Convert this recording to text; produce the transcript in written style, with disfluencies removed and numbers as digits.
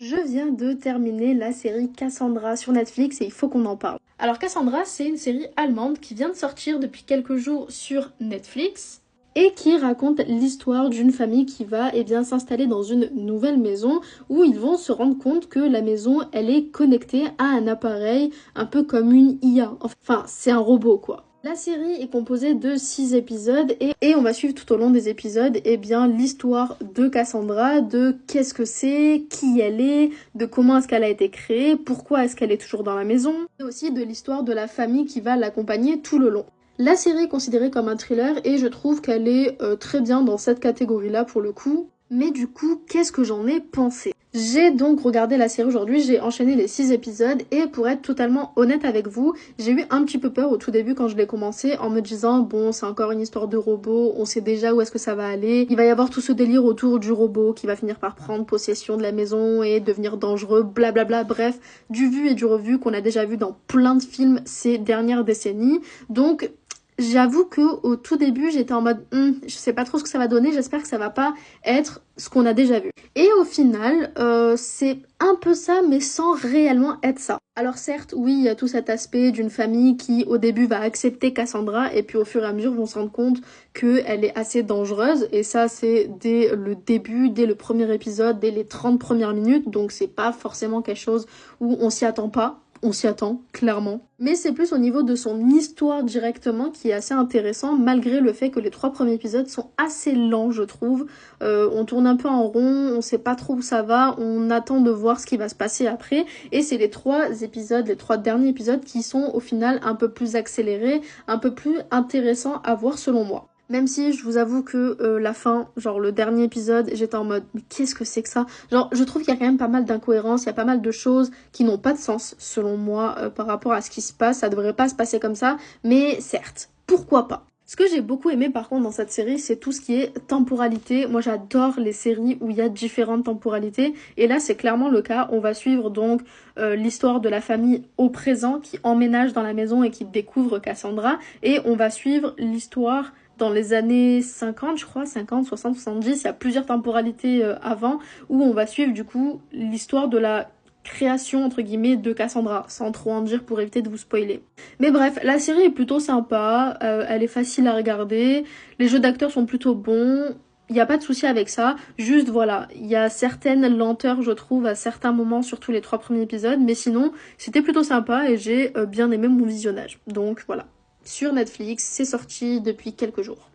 Je viens de terminer la série Cassandra sur Netflix et il faut qu'on en parle. Alors Cassandra, c'est une série allemande qui vient de sortir depuis quelques jours sur Netflix et qui raconte l'histoire d'une famille qui va s'installer dans une nouvelle maison où ils vont se rendre compte que la maison elle est connectée à un appareil un peu comme une IA. Enfin, c'est un robot quoi. La série est composée de 6 épisodes et on va suivre tout au long des épisodes l'histoire de Cassandra, de qu'est-ce que c'est, qui elle est, de comment est-ce qu'elle a été créée, pourquoi est-ce qu'elle est toujours dans la maison, et aussi de l'histoire de la famille qui va l'accompagner tout le long. La série est considérée comme un thriller et je trouve qu'elle est très bien dans cette catégorie-là pour le coup. Mais du coup, qu'est-ce que j'en ai pensé? J'ai donc regardé la série aujourd'hui, j'ai enchaîné les 6 épisodes et pour être totalement honnête avec vous, j'ai eu un petit peu peur au tout début quand je l'ai commencé en me disant bon c'est encore une histoire de robot, on sait déjà où est-ce que ça va aller, il va y avoir tout ce délire autour du robot qui va finir par prendre possession de la maison et devenir dangereux, blablabla, bref, du vu et du revu qu'on a déjà vu dans plein de films ces dernières décennies, donc j'avoue que au tout début, j'étais en mode je sais pas trop ce que ça va donner, j'espère que ça va pas être ce qu'on a déjà vu. Et au final, c'est un peu ça, mais sans réellement être ça. Alors certes, oui, il y a tout cet aspect d'une famille qui au début va accepter Cassandra et puis au fur et à mesure vont se rendre compte qu'elle est assez dangereuse et ça c'est dès le début, dès le premier épisode, dès les 30 premières minutes, donc c'est pas forcément quelque chose où on s'y attend pas. On s'y attend, clairement. Mais c'est plus au niveau de son histoire directement qui est assez intéressant, malgré le fait que les 3 premiers épisodes sont assez lents, je trouve. On tourne un peu en rond, on sait pas trop où ça va, on attend de voir ce qui va se passer après. Et c'est les 3 épisodes, les 3 derniers épisodes qui sont au final un peu plus accélérés, un peu plus intéressants à voir selon moi. Même si je vous avoue que la fin, genre le dernier épisode, j'étais en mode mais qu'est-ce que c'est que ça? Genre je trouve qu'il y a quand même pas mal d'incohérences, il y a pas mal de choses qui n'ont pas de sens selon moi par rapport à ce qui se passe, ça devrait pas se passer comme ça, mais certes, pourquoi pas? Ce que j'ai beaucoup aimé par contre dans cette série, c'est tout ce qui est temporalité. Moi j'adore les séries où il y a différentes temporalités et là c'est clairement le cas. On va suivre donc l'histoire de la famille au présent qui emménage dans la maison et qui découvre Cassandra et on va suivre l'histoire dans les années 50, je crois, 50, 60, 70, il y a plusieurs temporalités avant, où on va suivre du coup l'histoire de la création entre guillemets de Cassandra, sans trop en dire pour éviter de vous spoiler. Mais bref, la série est plutôt sympa, elle est facile à regarder, les jeux d'acteurs sont plutôt bons, il n'y a pas de souci avec ça, juste voilà, il y a certaines lenteurs je trouve à certains moments, surtout les 3 premiers épisodes, mais sinon c'était plutôt sympa et j'ai bien aimé mon visionnage, donc voilà. Sur Netflix, c'est sorti depuis quelques jours.